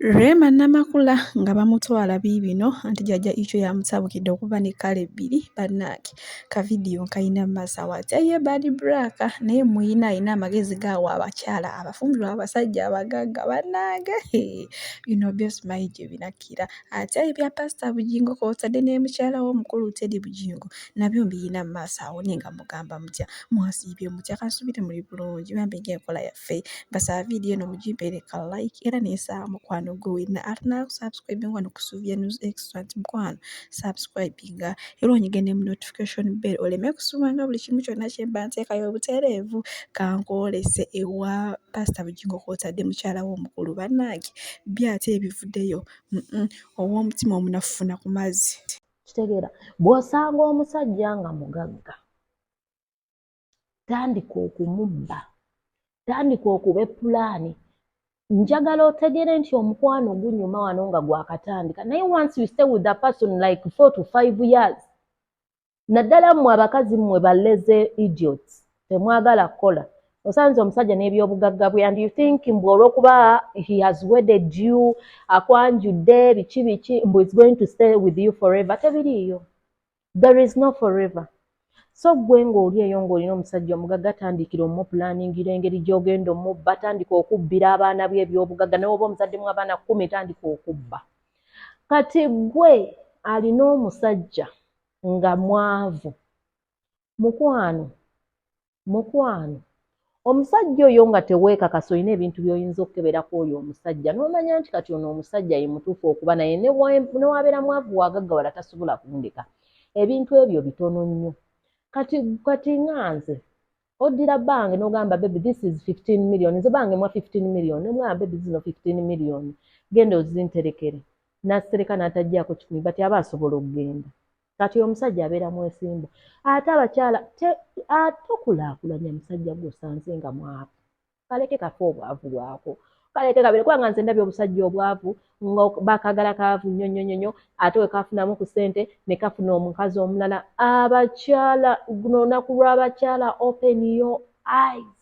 Rema Akigudeko nga bamutwala bibino anti jjajja Icho yamusabukidde okuba ne kale bbiri bannange ka vidiyo kayina maaso ye Bad Black naye muyina ayina amagezi gaawo abakyala abafumbirwa abasajja abagagga bannange bino byose simanyi gye binakkira ate ebya Pastor Bujingo kw'otadde ne mukyala we omukulu Teddy Bujingo nabyo mbiyina mu maaso awo naye nga mugamba mutya mwasiibye mutya kansubire muli bulungi bambi ng'enkola yaffe basaba vidiyo eno mugimpeereka like era n'esaawa mukwano gwe wenna atunala kusubscribing wano ku Sylvia News Extra nti mukwano subscribinga era onyigende mu notification bell oleme kusubanga buli kimu kyonna kye mba nteekayo obutereevu kankwolese ewa Pastor Bujingo kw'otadde mukyala we omukulu bannange byate ebivuddeyo ow'omutima omunafu funa ku mazzi. Kitegeera bw'osanga omusajja nga mugagga tandika okumubba tandika okuba pulaani njagala otegere nti omukwano gunyuma wano nga gwakatandika naye once you stay with a person like 4 to 5 years naddala mmwe abakazi mmwe baleze idiots temwagala kukola osanze omusajja n'ebyobugagga bwe and you think mbwe olw'okuba he has wedded you akwanjudde biki mbwe is going to stay with you forever tebiriiyo there is no forever. So gwe ng'oli eyo ng'olina omusajja omugagga tandikira omupulaaningira engeri gy'ogenda omubba tandika okubbira abaana bye ebyobugagga naye oba omuzadde mu abaana 10 tandika okubba. Kati gwe alina omusajja nga mwavu mukwano omusajja oyo nga teweekakasa olina ebintu by'oyinza okukeberako oyo omusajja n'omanya nti kati ono omusajja ye mutuufu okuba naye newabeera mwavu wagagga wala tasobola kundeka ebintu ebyo bitono nnyo. Kati nganze oddira bange n'ogamba baby this is 15 million nze bange mwa 15 million nemwaba baby zino 15 million genda ozinterekere nasereka n'atajjaako kikumi bati aba asobola okugenda kati omusajja abeera mwesimbu ate abakyala tokulaakulanya musajja gw'osanze nga mwavu kaleke kafe obwavu bwako kaleke kabere kubanga nze ndabye obusajja obwavu nga bakagala kaavu nnyo ate we kafunamu ku ssente ne kafuna omukazi omulala abakyala guno olunaku lw'abakyala open your eyes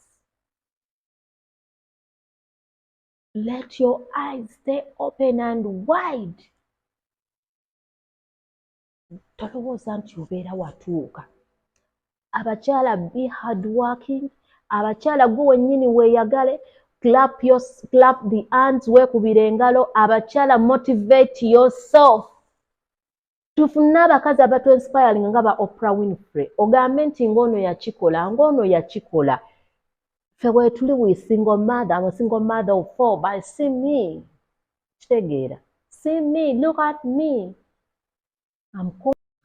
let your eyes stay open and wide tolowooza nti obeera watuuka abakyala be hard working abakyala gwe wennyini weeyagale clap the hands weekubira engalo abakyala motivate yourself tufune abakazi abatu inspiring nga ba Oprah Winfrey ogambe nti ng'ono yakikola ffe weetuli we single mother I'm a single mother of 4 but see me kitegeera see me look at me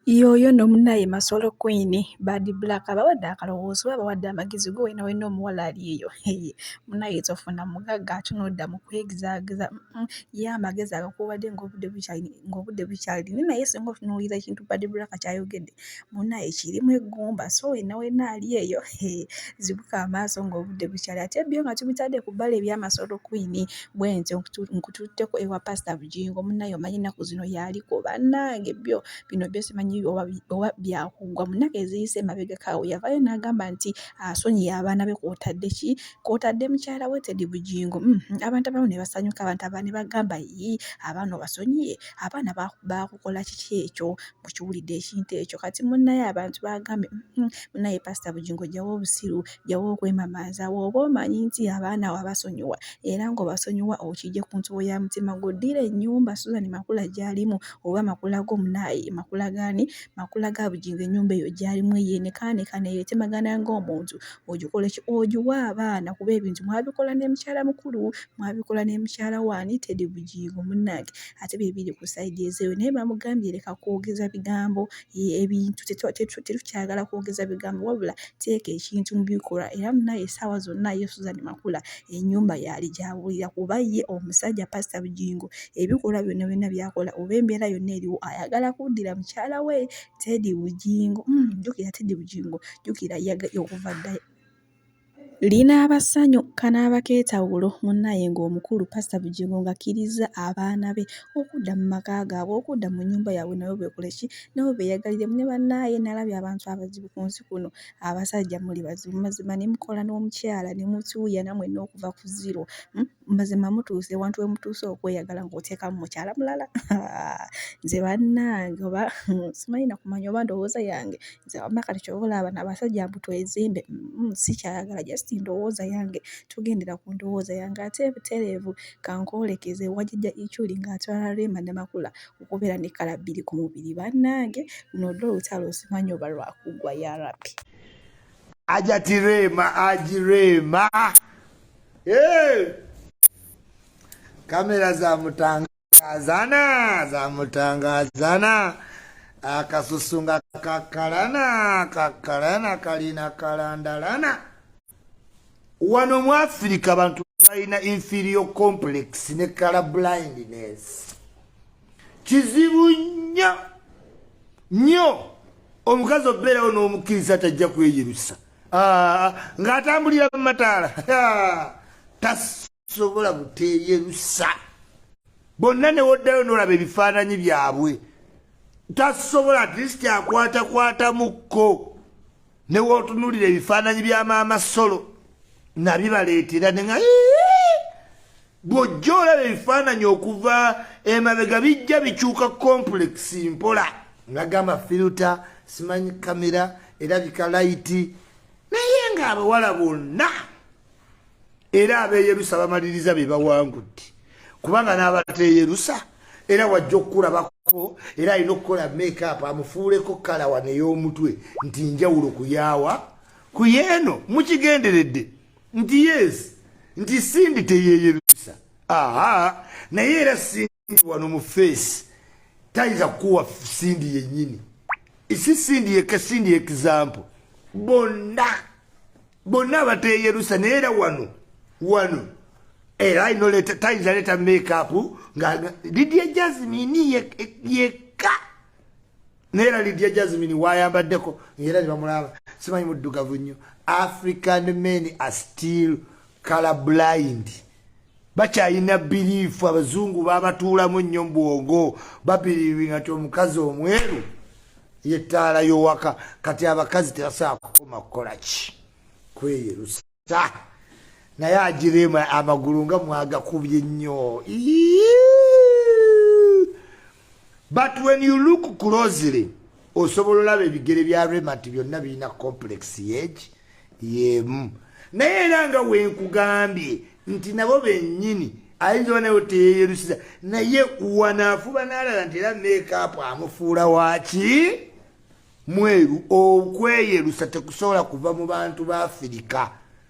Yoyo no munaye Masolo Queen Bad Black abawadde akalowoozo abawadde amagezi go wena wena omuwala ali eyo munaye tofuna mugagga atunodda mu kwegizagiza ye amagezi agakuwadde ng'obudde bukyali naye singa otunuulira ekintu Bad Black kyayogedde munaye kirimu eggumba so wena wena ali eyo zibuka amaaso ng'obudde bukyali ate byo nga tubitadde ku bbala ebyamasolo Queen bwentyo nkututteko ewa Pastor Bujingo munaye omanyi ennaku zino yaliko bannange bino simanyi oba byakugwa munaka eziyise emabegakaawo yavaayo n'agamba nti asonyiye abaana be kw'otadde mukyala we Teddy Bujingo abantu abamu ne basanyuka abantu abaana ne bagamba abaana obasonyiye abaana bakukola kiki ekyo mukiwulidde ekintu ekyo kati munnaye abantu bagambye munnaye Pastor Bujingo gyawo obusiru gyawo okwemamaaza woba omanyi nti abaana wabasonyiwa era ng'obasonyiwa okijje ku ntubo ya mutima gwoddira ennyumba Suzan Makula gy'alimu oba Makula g'omunaye Makula ga Bujingo ennyumba eyo gyalimu yenekaaneka neyetemagana ng'omuntu ogikole ki ogiwa abaana kuba ebintu mwabikola ne mukyala mukulu mwabikola ne mukyala waani Teddy Bujingo munnange ate bibiri ku sayidi ezeeyo naye bamugambye leka kwogeza bigambo ebintu tetukyagala kwogeza bigambo wabula teeka ekintu mu bikola era munaye essaawa zonna ye Suzan Makula ennyumba yali gyawulira kuba ye omusajja Pastor Bujingo ebikola byonna byonna byakola oba embeera yonna eriwo ayagala kuddira mukyala we Teddy Bujingo jjukira Teddy Bujingo jjukira okuva dda Lina abasanyu kanaaba keetawulo munnaye ng'omukulu Pastor Bujingo ng'akkiriza abaana be okudda mu maka gaabwe okudda mu nnyumba yaabwe nabo beekole ki nabo beeyagalire ne bannaaye nalabye abantu abazibu ku nsi kuno abasajja muli bazibu mazima ne mukola n'omukyala ne mutuuya namwe n'okuva ku zero mazima mutuuse wantu we mutuuse okweyagala ng'oteekamu mukyala mulala nze bannange oba simanyi na kumanya oba ndowooza yange nze wamma kati ky'oba olaba abasajja mbu twezimbe sikyayagala just ndowooza yange tugendera ku ndowooza yange ate butereevu kankwolekeze wajjajja Ichuli ng'atwala Rema Makula okubeera ne kala bbiri ku mubiri bannange luno dda olutalo osimanyi oba lwakugwa ya rabbi ajati Rema ajirema kamera zamutangazana akasusunga kakalana kalina kalandalana wano mu Africa abantu balina inferior complex ne color blindness kizibu nnyo omukazi obeerawo n'omukkiriza tajja kweyerusa ng'atambulira mu mataala tasobola buteeyerusa bonna ne woddayo n'olaba ebifaananyi byabwe tasobola at least akwatakwatamuko ne wootunuulira ebifaananyi bya maama Solo nabibaleetera nenga bw'ojja olaba ebifaananyi okuva emabega bijja bikyuka complex mpola ngagamba filter simanyi kamera erabika layiti naye ng'abawala bonna era abeeyerusa bamaliriza be bawangudde kubanga n'abateeyerusa era wajja okukulabako era alina okukola make-up amufuuleko kala wano ey'omutwe nti njawulo kuyaawa ku yeeno mukigenderedde nti yes nti Sindi teyeeyerusa naye era Sindi wano mu face tayinza kuwa Sindi yennyini isi Sindi yekka Sindi example bonna abateeyerusa naye era wano era ino leta tayinza leta make-up nga Lydia Jasmine yekka neera Lydia Jasmine wayambaddeko era ne bamulaba simanyi muddugavu nnyo African men are still colorblind bakyayina biriifu abazungu babatuulamu nnyo mbwongo babiriivinga ti omukazi omweru yettaala y'owaka kati abakazi tebasobola kukoma kukola ki kweyerusa naye agirema amagulu nga mwagakubye nnyo but when you look closely osobola olaba ebigere bya Rema nti byonna birina complex yeegi yemu naye era nga wenkugambye nti nabo bennyini ayinza oba naye teyeyerusiza naye wanaafuba n'alala nti era make-up amufuula waaki mweru okweyerusa tekusobola kuva mu bantu ba Africa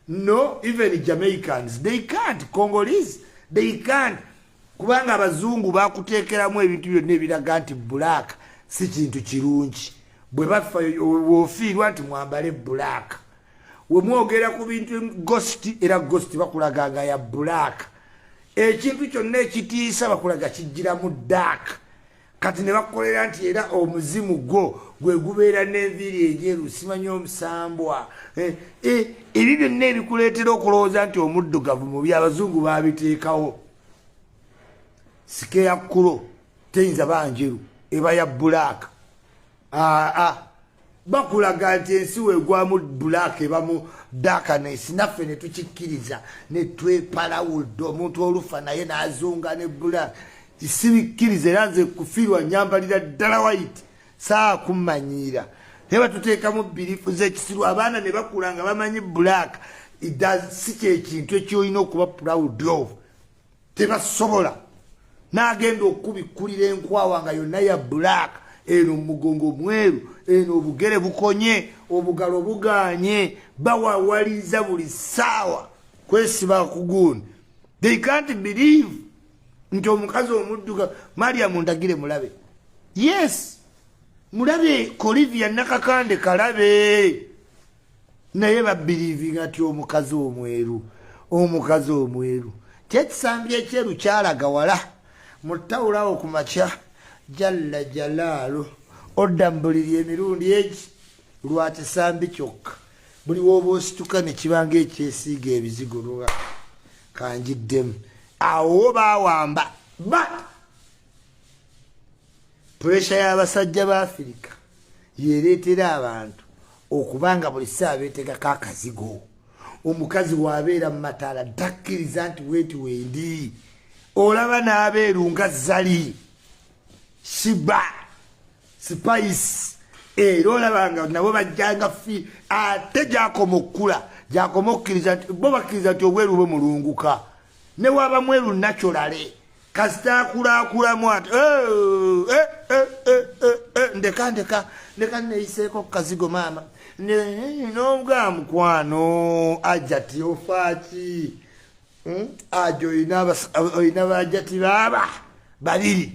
no even Jamaicans they can't Congolese they can't kubanga abazungu bakuteekeramu ebintu byonna ebiraga nti black si kintu kirungi bwe bafa wofiirwa nti mwambale black we mwogera ku bintu ghost era ghost bakulaganga ya black ekintu kyonna ekitiisa bakulaga kijjiramu dark kati ne bakolera nti era omuzimu gwo gwe gubeera n'enviiri enjeru simanyi omusambwa ebyo byonna ebikuleetera okulowooza nti omuddugavu mu byabazungu babiteekawo sike ya kkulo teyinza banjeru eba ya black bakulaga nti ensi weegwamu black ebamu darkness naffe ne tukikkiriza ne twepalawudde omuntu olufa naye n'azunga ne black sibikkiriza era nze kufiirwa nyambalira ddala white saa kummanyiira naye batuteekamu birifu z'ekisiru abaana ne bakula nga bamanyi black si kyekintu ekyolina okuba proud of tebasobola n'agenda okubikkulira enkwawa nga yonna ya black eno mugongo mweru eno obugere bukonye obugalo buganye bawawaliza buli ssaawa kwesiba kugundi they can't believe nti omukazi omudduka Mariam ndagire mulabe yes mulabe Olivia nakakande kalabe naye babirivinga ti omukazi omweru kyekisambye ekyeru kyalaga wala mutawulawo ku makya jalla jalaalu oddambulirya emirundi egi lwa kisambi kyokka buli woba osituka ne kibanga ekyesiiga ebizigo lwa kanjiddemu awo bawamba but puresha y'abasajja ba Afirika yereetera abantu okubanga buli ssaawa beetegako akazigo omukazi waabeera mu mataala takkiriza nti weeti wendi olaba n'abeeru nga zali shiba spice era olabanga nabo bajjanga fi ate gyakoma okkula gyakoma okkiriza nti bo bakkiriza nti obweru bwe mulunguka ne waba mweru nakyolale kasita akulaakulamu ati ndeka neeyiseeko kukazigo maama n'obwa mukwano ajati ofaaki ajo oyina bajati baaba babiri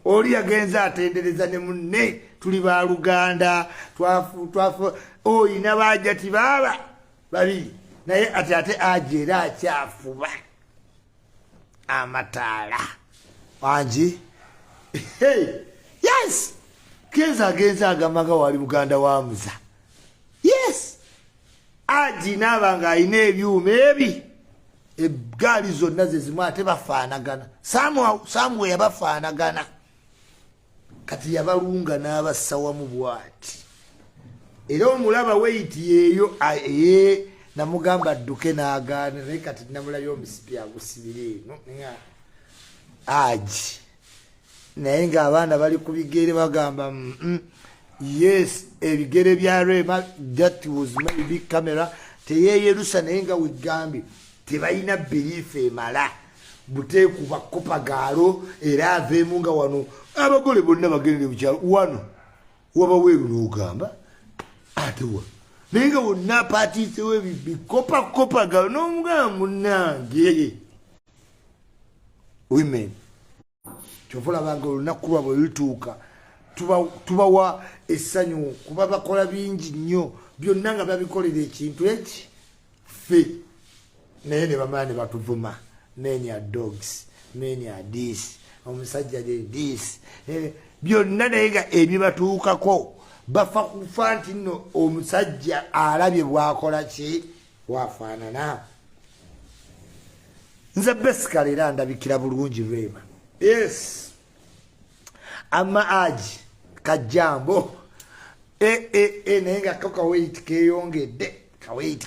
oli yagenza atendereza ne munne tuli ba Luganda twafu oyina bajati baaba babiri naye ate aje era akyafuba amataala wangi yes genza agamaga wali Buganda wamuza yes aji nabanga ayina ebyuma ebi egaali zonna ze zimu ate bafaanagana samuwe yabafaanagana kati yabalunga n'abassawamu bwati era omulaba weiti yeeyo namugamba adduke n'agaana naye kati namulabye omusipi agusibire eno aji naye ng'abaana bali ku bigere bagamba yes ebigere bya Rema that was maybe camera teyeyerusa naye nga wegambye tebalina belief emala buteekuba kopagaalo era aveemu nga wano abagole bonna bagendere bukyalo wano waba weeru n'ogamba ate wa naye nga wonna apatiisewo ebikopakopagaalo n'omugamba munnange women kyova olabanga olunaku lwabwe lutuuka tubawa essanyu kuba bakola bingi nnyo byonna nga babikolera ekintu eki ffe naye ne bamala ne batuvuma many are dogs many are this omusajja this byonna naye nga ebibatuukako bafa kufa nti nno omusajja alabye bwakola ki bwafaanana nze besikala era ndabikira bulungi Rema yes ama aji kajambo naye nga ko kaweit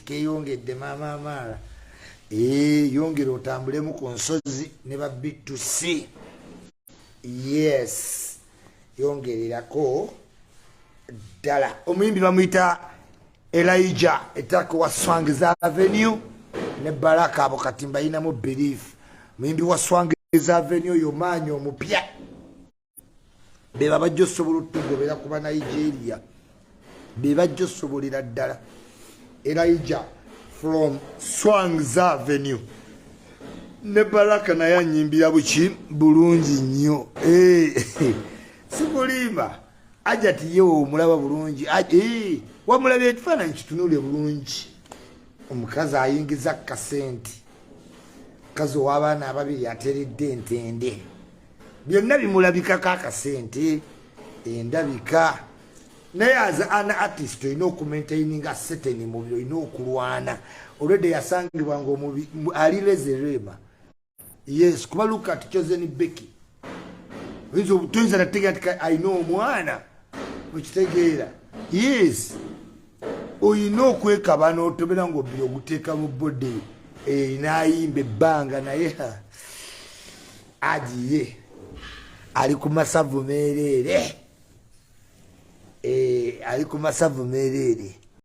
keyongedde maama amaala yongera otambulemu ku nsozi ne babitusi yes yongererako ddala omuyimbi bamuyita Elijah etako wa Swangz Avenue ne Baraka abo kati mbayinamu belief muyimbi wa Swangz Avenue oyo maanyi omupya beba bajja osobola otugobera kuba Nigeria beba bajja osobolera ddala Elijah from Swangz Avenue ne Baraka naye anyimbira buki bulungi nnyo sikulimba aja tiye omulaba bulungi wamulabye ekifaananyi kitunule bulungi omukazi ayingiza kasenti mukazi ow'abaana ababiri ateredde entende byonna bimulabikako akasente endabika naye aza ana artist olina okumaintaininga seteni mubi olina okulwana olwedde yasangibwanga omubi alireze Rema yes kuba lukati kyozeni beki toyinza nategera nti ayina omwana okitegeera yes olina okwekaba n'otobera ngaobiri oguteeka mu bode n'ayimba ebbanga naye agiye ali ku masavu meerere ali ku masavu meerere